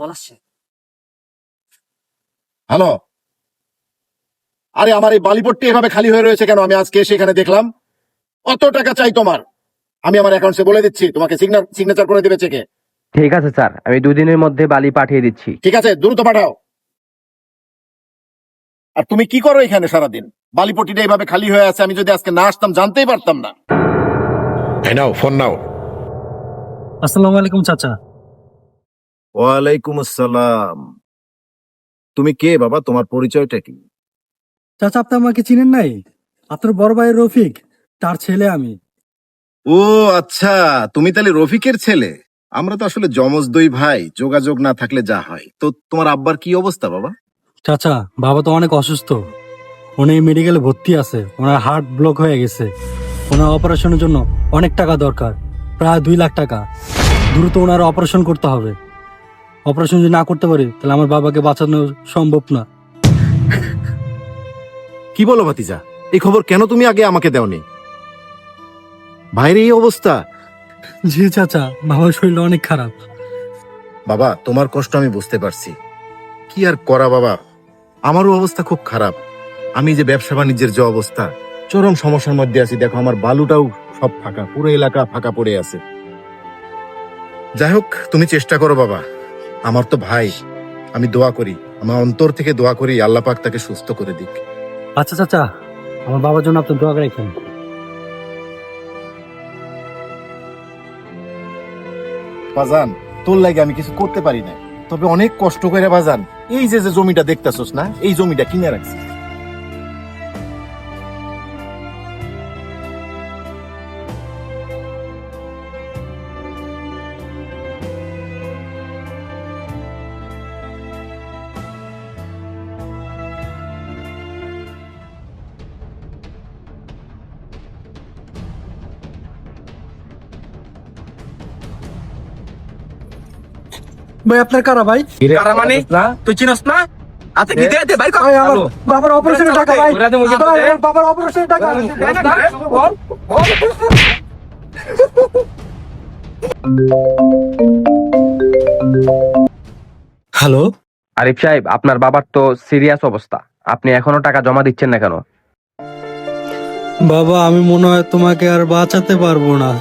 Call আসছে। Hello, আরে আমার এই বালিপট্টি এভাবে খালি হয়ে রয়েছে কেন? আমি আজকে এসে এখানে দেখলাম। কত টাকা চাই তোমার? আমি আমার অ্যাকাউন্টে বলে দিচ্ছি, তোমাকে সিগনেচার করে দেবে চেকে। ঠিক আছে স্যার, আমি 2 দিনের মধ্যে বালি পাঠিয়ে দিচ্ছি। ঠিক আছে, দ্রুত পাঠাও। আর তুমি কি করো এখানে সারাদিন? বালিপট্টিটা এইভাবে খালি হয়ে আছে, আমি যদি আজকে না আসতাম জানতেই পারতাম না। এই নাও ফোন নাও। আসসালামু আলাইকুম চাচা। ওয়ালাইকুম আসসালাম। তুমি কে বাবা? তোমার পরিচয়টা কি? চাচা, আপনি আমাকে চিনেন নাই? আপনার বড় ভাই রফিক, তার ছেলে আমি। ও আচ্ছা, তুমি তাহলে রফিকের ছেলে। আমরা তো আসলে যমজ দুই ভাই, যোগাযোগ না থাকলে যা হয়। তো তোমার আব্বার কি অবস্থা বাবা? চাচা, বাবা তো অনেক অসুস্থ। উনি মেডিকেলে ভর্তি আছে, ওনার হার্ট ব্লক হয়ে গেছে। ওনার অপারেশনের জন্য অনেক টাকা দরকার, প্রায় 2 লাখ টাকা। দ্রুত ওনার অপারেশন করতে হবে। অপারেশন যদি না করতে পারি তাহলে আমার বাবাকে বাঁচানো সম্ভব না। কি বলো ভাতিজা? এই খবর কেন তুমি আগে আমাকে দাওনি? ভাইয়ের এই অবস্থা? জি চাচা, বাবার শরীর অনেক খারাপ। বাবা, তোমার কষ্ট আমি বুঝতে পারছি। কি আর করা বাবা, আমারও অবস্থা খুব খারাপ। আমি যে ব্যবসা বাণিজ্যের যে অবস্থা, চরম সমস্যার মধ্যে আছি। দেখো আমার বালুটাও সব ফাঁকা, পুরো এলাকা ফাঁকা পড়ে আছে। যাই হোক, তুমি চেষ্টা করো বাবা। আমার তো ভাই, আমি দোয়া করি, আমার অন্তর থেকে দোয়া করি আল্লাহ পাক তাকে সুস্থ করে দিক। আচ্ছা চাচা, আমার বাবার জন্য আপনি দোয়া রাখেন। বাজান, তোর লাগে আমি কিছু করতে পারি না, তবে অনেক কষ্ট করে বাজান এই যে যে জমিটা দেখতাছস না, এই জমিটা কিনে রাখছি। ভাই, আপনার কারা ভাই? কারা মানে? তুই চিনস না? আতে কি দে ভাই কর। ভাই, আমার বাবার অপারেশনের টাকা ভাই। ভাই, আমার বাবার অপারেশনের টাকা। হ্যালো। আরিফ সাহেব, আপনার বাবার তো সিরিয়াস অবস্থা, আপনি এখনো টাকা জমা দিচ্ছেন না কেন? বাবা, আমি মনে হয় তোমাকে আর বাঁচাতে পারবো না।